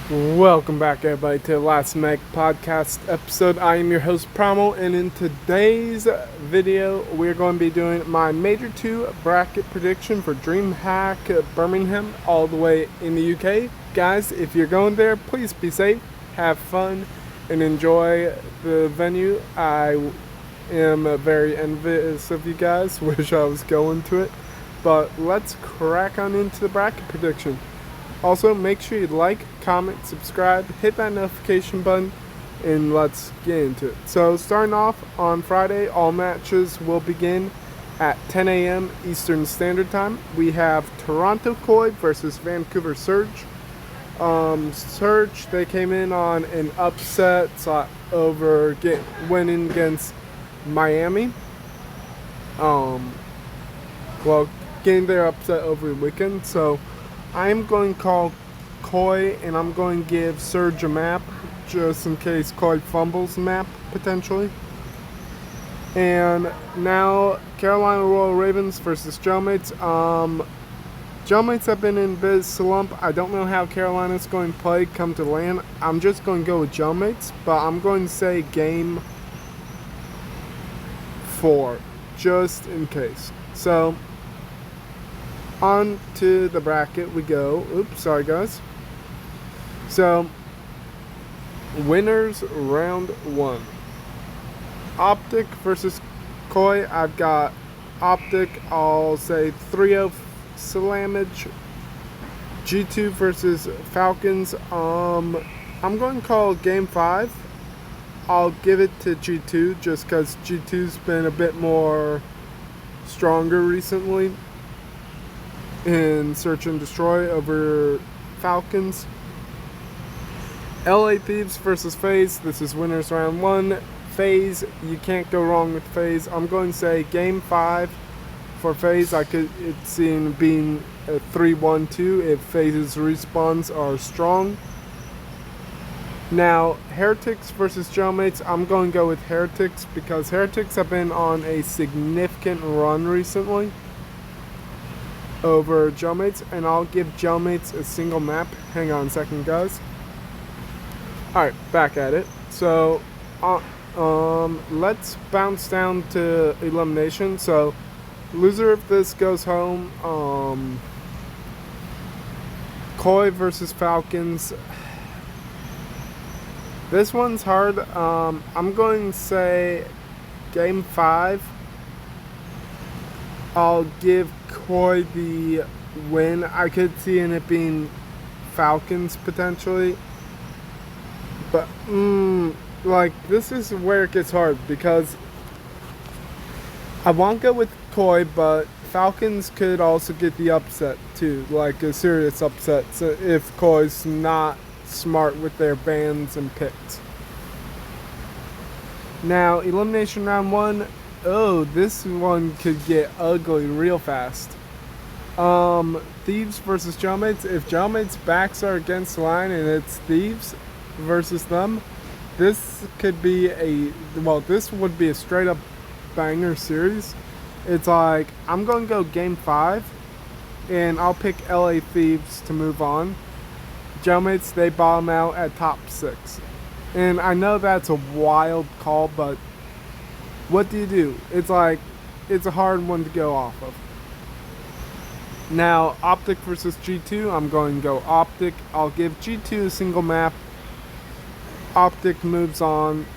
Welcome back, everybody, to the Last Meg podcast episode. I am your host, Primal, and in today's video, we're going to be doing my Major 2 bracket prediction for Dreamhack Birmingham, all the way in the UK. Guys, if you're going there, please be safe, have fun, and enjoy the venue. I am very envious of you guys. Wish I was going to it. But let's crack on into the bracket prediction. Also, make sure you like, comment, subscribe, hit that notification button, and let's get into it. So, starting off on Friday, all matches will begin at 10 a.m. Eastern Standard Time. We have Toronto Koi versus Vancouver Surge. Surge, they came in on an upset over winning against Miami. Getting their upset over the weekend. So, I'm going to call Koi, and I'm going to give Surge a map, just in case Koi fumbles the map, potentially. And now, Carolina Royal Ravens versus Jailmates. Jailmates have been in a bit of slump. I don't know how Carolina's going to play come to land. I'm just going to go with Jailmates, but I'm going to say game 4, just in case. So, on to the bracket we go. Oops, sorry guys. So, winners round 1. OpTic versus Koi. I've got OpTic. I'll say 3-0 Salamage. G2 versus Falcons. I'm going to call game 5. I'll give it to G2 just because G2's been a bit more stronger recently in Search and Destroy over Falcons. LA Thieves versus FaZe. This is winners round 1. FaZe, you can't go wrong with FaZe. I'm going to say game 5 for FaZe. I could see it being a 3-1-2 if FaZe's respawns are strong. Now, Heretics versus Jailmates. I'm going to go with Heretics because Heretics have been on a significant run recently over Jailmates, and I'll give Jailmates a single map. Hang on a second, guys. Alright, back at it. So, let's bounce down to elimination. So, loser of this goes home. Koi versus Falcons. This one's hard. I'm going to say game 5. I'll give Koi the win. I could see it being Falcons potentially. But, this is where it gets hard because I want to go with Koi, but Falcons could also get the upset too, like a serious upset, so if Koi's not smart with their bans and picks. Now, elimination round 1. Oh, this one could get ugly real fast. Thieves versus Jailmates. If Jailmates' backs are against the line and it's Thieves versus them, this could be this would be a straight up banger series. It's like, I'm going to go game 5, and I'll pick LA Thieves to move on. Jailmates, they bottom out at top 6. And I know that's a wild call, but what do you do? It's like, it's a hard one to go off of. Now, OpTic versus G2. I'm going to go OpTic. I'll give G2 a single map. OpTic moves on.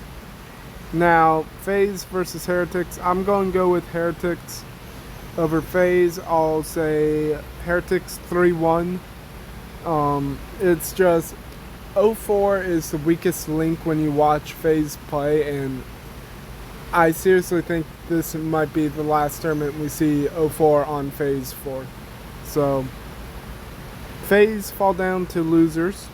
Now, FaZe versus Heretics. I'm going to go with Heretics over FaZe. I'll say Heretics 3-1. It's just 0-4 is the weakest link when you watch FaZe play, and I seriously think this might be the last tournament we see 0-4 on FaZe for. So, FaZe fall down to losers.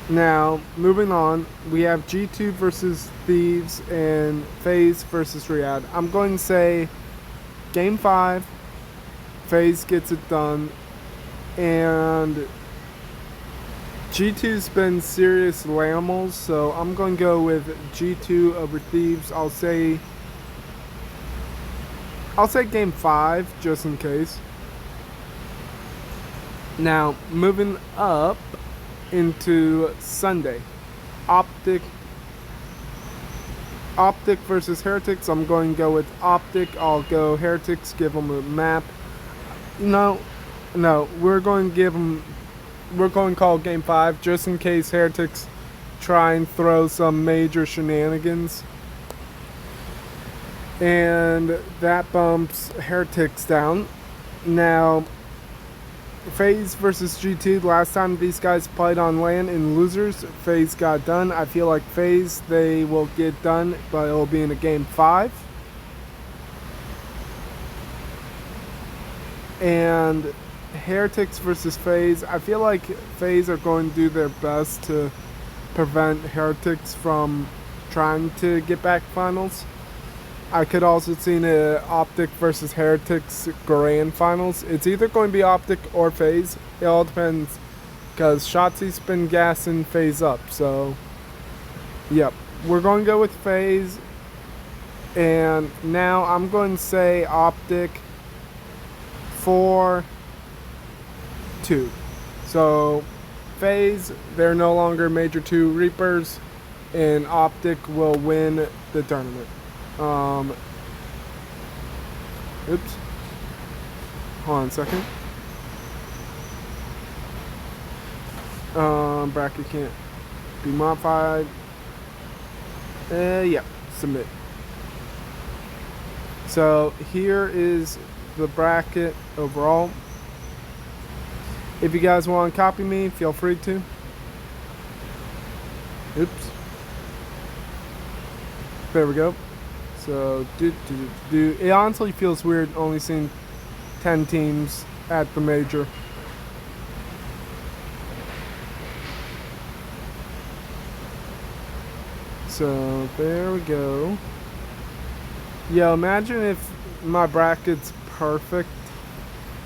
Now, moving on, we have G2 versus Thieves and FaZe versus Riyadh. I'm going to say game 5, FaZe gets it done, and G2's been serious lammels, so I'm going to go with G2 over Thieves. I'll say game 5, just in case. Now, moving up, into Sunday. OpTic versus Heretics. I'm going to go with OpTic. I'll go Heretics, give them a map. No, we're going to call game 5 just in case Heretics try and throw some major shenanigans. And that bumps Heretics down. Now, FaZe versus G2. Last time these guys played on LAN in losers, FaZe got done. I feel like FaZe, they will get done, but it'll be in a game 5. And Heretics versus FaZe. I feel like FaZe are going to do their best to prevent Heretics from trying to get back finals. I could also see an OpTic versus Heretics grand finals. It's either going to be OpTic or FaZe. It all depends, because Shotzi's been gassing FaZe up. So, yep, we're going to go with FaZe. And now I'm going to say OpTic 4-2. So, FaZe, they're no longer Major 2 Reapers, and OpTic will win the tournament. Oops. Hold on a second. Bracket can't be modified. Yep, submit. So here is the bracket overall. If you guys want to copy me, feel free to. Oops. There we go. So, it honestly feels weird only seeing 10 teams at the major. So, there we go. Yeah, imagine if my bracket's perfect.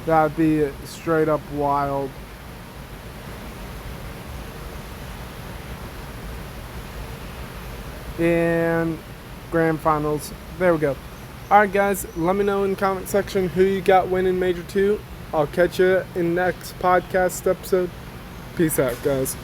That'd be straight up wild. And grand finals. There we go. Alright guys, let me know in the comment section who you got winning Major 2. I'll catch you in the next podcast episode. Peace out guys.